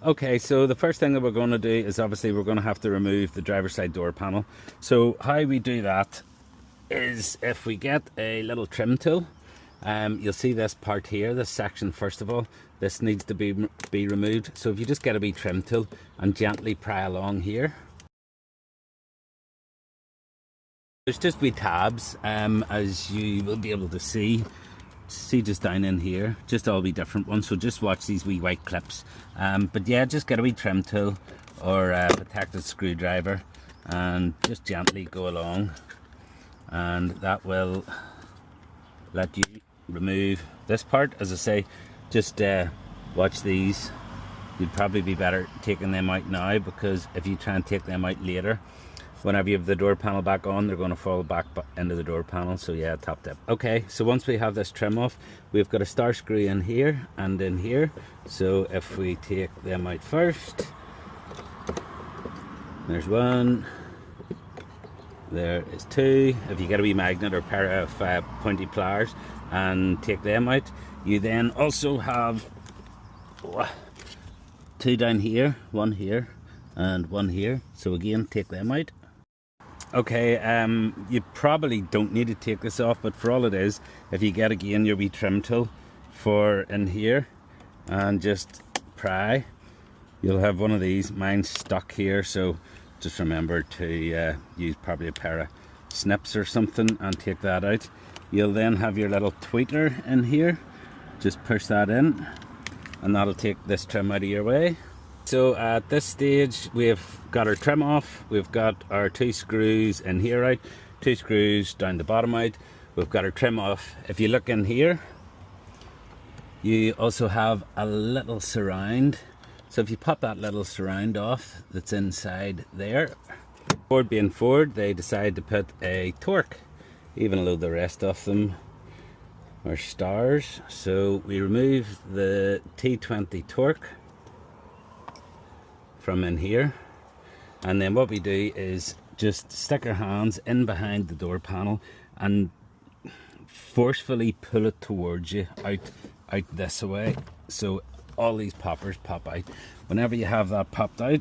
Okay, so the first thing that we're going to do is obviously we're going to have to remove the driver's side door panel. So how we do that is if we get a little trim tool, you'll see this part here, this section first of all, this needs to be removed. So if you just get a wee trim tool and gently pry along here, there's just wee tabs, as you will be able to see just down in here, just all wee different ones. So just watch these wee white clips. But yeah, just get a wee trim tool or a protected screwdriver and just gently go along, and that will let you remove this part. As I say, just watch these. You'd probably be better taking them out now, because if you try and take them out later, whenever you have the door panel back on, they're going to fall back into the door panel. So yeah, top tip. Okay, so once we have this trim off, we've got a star screw in here and in here. So if we take them out first, there's one, there is two. If you get a wee magnet or pair of pointy pliers and take them out, you then also have two down here, one here and one here. So again, take them out. Okay, you probably don't need to take this off, but for all it is, if you get again your wee trim tool for in here and just pry, you'll have one of these. Mine's stuck here, so just remember to use probably a pair of snips or something and take that out. You'll then have your little tweeter in here, just push that in and that'll take this trim out of your way. So at this stage we've got our trim off, we've got our two screws in here out, two screws down the bottom out, we've got our trim off. If you look in here, you also have a little surround. So if you pop that little surround off that's inside there, Ford being Ford, they decide to put a torque, even though the rest of them are stars. So we remove the T20 torque from in here, and then what we do is just stick our hands in behind the door panel and forcefully pull it towards you out this way, so all these poppers pop out. Whenever you have that popped out,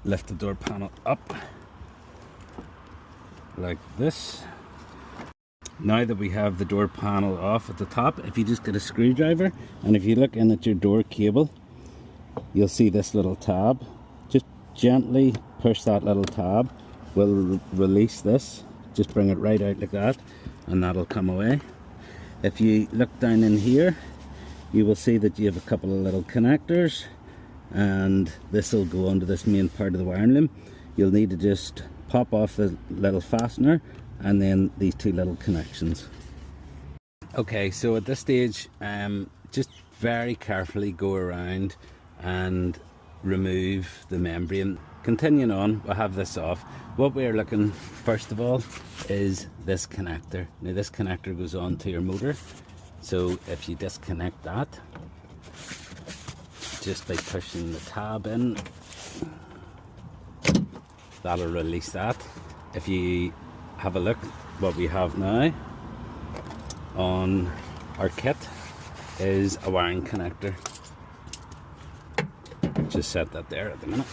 lift the door panel up like this. Now that we have the door panel off at the top, if you just get a screwdriver and if you look in at your door cable, you'll see this little tab. Just gently push that little tab, we'll release this. Just bring it right out like that and that'll come away. If you look down in here, you will see that you have a couple of little connectors, and this will go onto this main part of the wiring loom. You'll need to just pop off the little fastener and then these two little connections. Okay, so at this stage, just very carefully go around and remove the membrane. Continuing on, we'll have this off. What we're looking first of all is this connector. Now this connector goes on to your motor, so if you disconnect that just by pushing the tab in, that'll release that. If you have a look, what we have now on our kit is a wiring connector. Just set that there at the minute.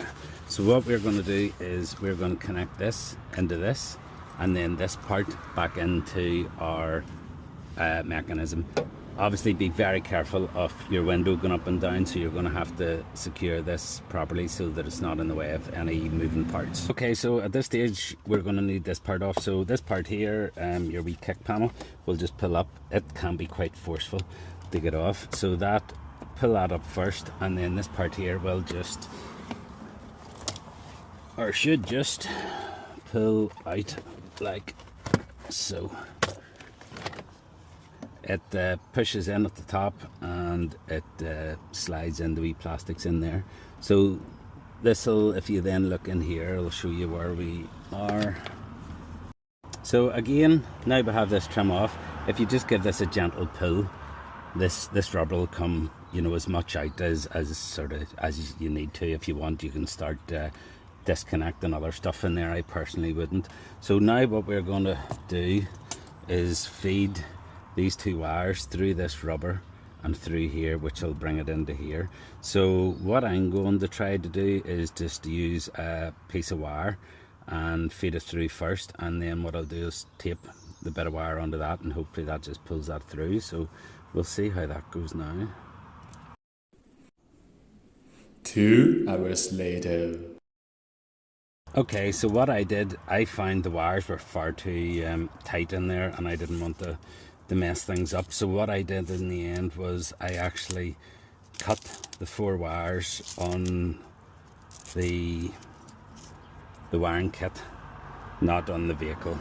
So what we're going to do is we're going to connect this into this, and then this part back into our mechanism. Obviously be very careful of your window going up and down, so you're going to have to secure this properly so that it's not in the way of any moving parts. Okay, so at this stage we're going to need this part off. So this part here, your wee kick panel, will just pull up. It can be quite forceful to get off, so that pull that up first, and then this part here will just, or should just, pull out like so. It pushes in at the top and it slides in the wee plastics in there. So this will, if you then look in here, it'll show you where we are. So again, now we have this trim off. If you just give this a gentle pull, this rubber will come, you know, as much out as you need to. If you want, you can start disconnecting other stuff in there. I personally wouldn't. So now what we're going to do is feed these two wires through this rubber and through here, which will bring it into here. So what I'm going to try to do is just use a piece of wire and feed it through first, and then what I'll do is tape the bit of wire onto that, and hopefully that just pulls that through. So we'll see how that goes now. 2 hours later. Okay, so what I did, I found the wires were far too tight in there, and I didn't want to mess things up. So what I did in the end was I actually cut the 4 wires on the wiring kit, not on the vehicle,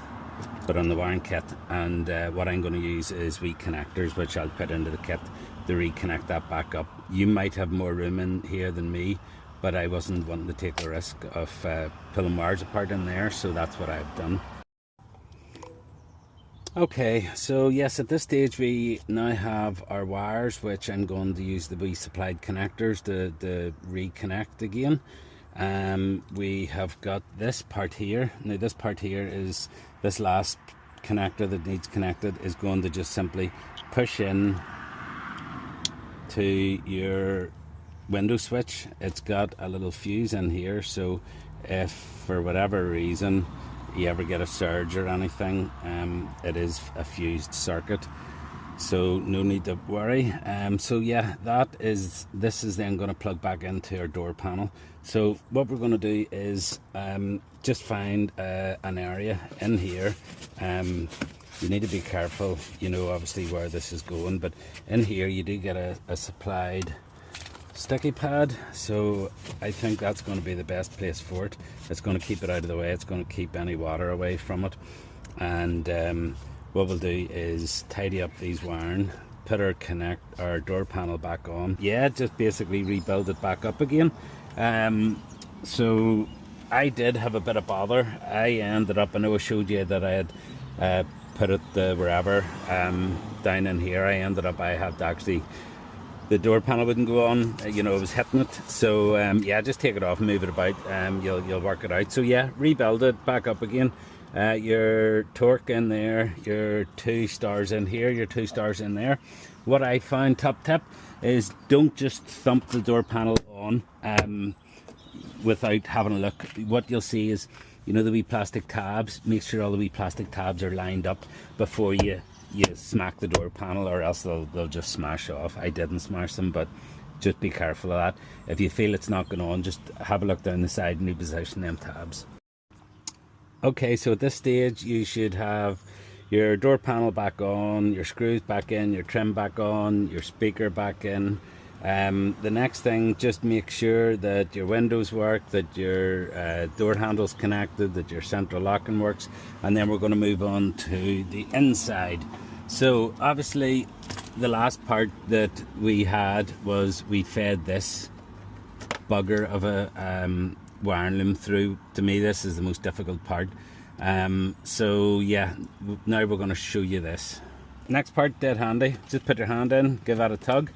but on the wiring kit. And what I'm going to use is wee connectors, which I'll put into the kit to reconnect that back up. You might have more room in here than me, but I wasn't wanting to take the risk of pulling wires apart in there, so that's what I've done. Okay, so yes, at this stage we now have our wires, which I'm going to use the wee supplied connectors to reconnect again. We have got this part here. Now this part here is, this last connector that needs connected is going to just simply push in to your window switch. It's got a little fuse in here, so if for whatever reason you ever get a surge or anything, it is a fused circuit, so no need to worry. So yeah, this is then going to plug back into our door panel. So what we're going to do is just find an area in here. You need to be careful, you know, obviously where this is going, but in here you do get a supplied sticky pad, so I think that's going to be the best place for it. It's going to keep it out of the way, it's going to keep any water away from it. And what we'll do is tidy up these wiring, put our door panel back on. Yeah, just basically rebuild it back up again. So I did have a bit of bother. I ended up, I know I showed you that I had put it wherever down in here. I had to actually, the door panel wouldn't go on, you know, it was hitting it. So yeah, just take it off and move it about, you'll work it out. So yeah, rebuild it back up again. Your torque in there, your 2 stars in here, your 2 stars in there. What I found, top tip, is don't just thump the door panel on without having a look. What you'll see is, you know, the wee plastic tabs, make sure all the wee plastic tabs are lined up before you smack the door panel, or else they'll just smash off. I didn't smash them, but just be careful of that. If you feel it's not going on, just have a look down the side and reposition them tabs. Okay, so at this stage you should have your door panel back on, your screws back in, your trim back on, your speaker back in. The next thing, just make sure that your windows work, that your door handle's connected, that your central locking works, and then we're going to move on to the inside. So obviously the last part that we had was we fed this bugger of a wiring loom through. To me, this is the most difficult part. So yeah, now we're going to show you this. Next part, dead handy. Just put your hand in, give that a tug.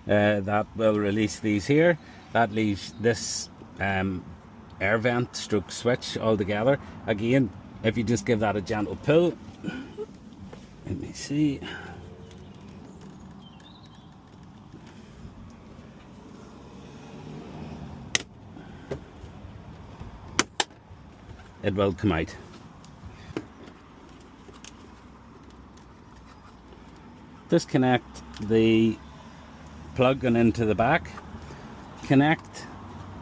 That will release these here. That leaves this air vent stroke switch all together. Again, if you just give that a gentle pull, let me see. It will come out. Disconnect the plug going into the back. Connect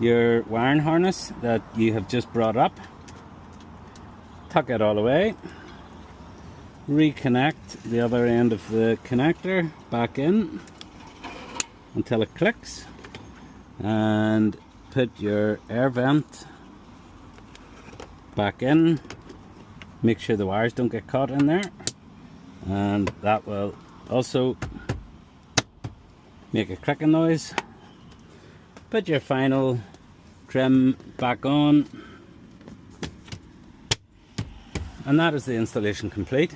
your wiring harness that you have just brought up. Tuck it all away. Reconnect the other end of the connector back in until it clicks, and put your air vent back in. Make sure the wires don't get caught in there, and that will also make a clicking noise. Put your final trim back on, and that is the installation complete.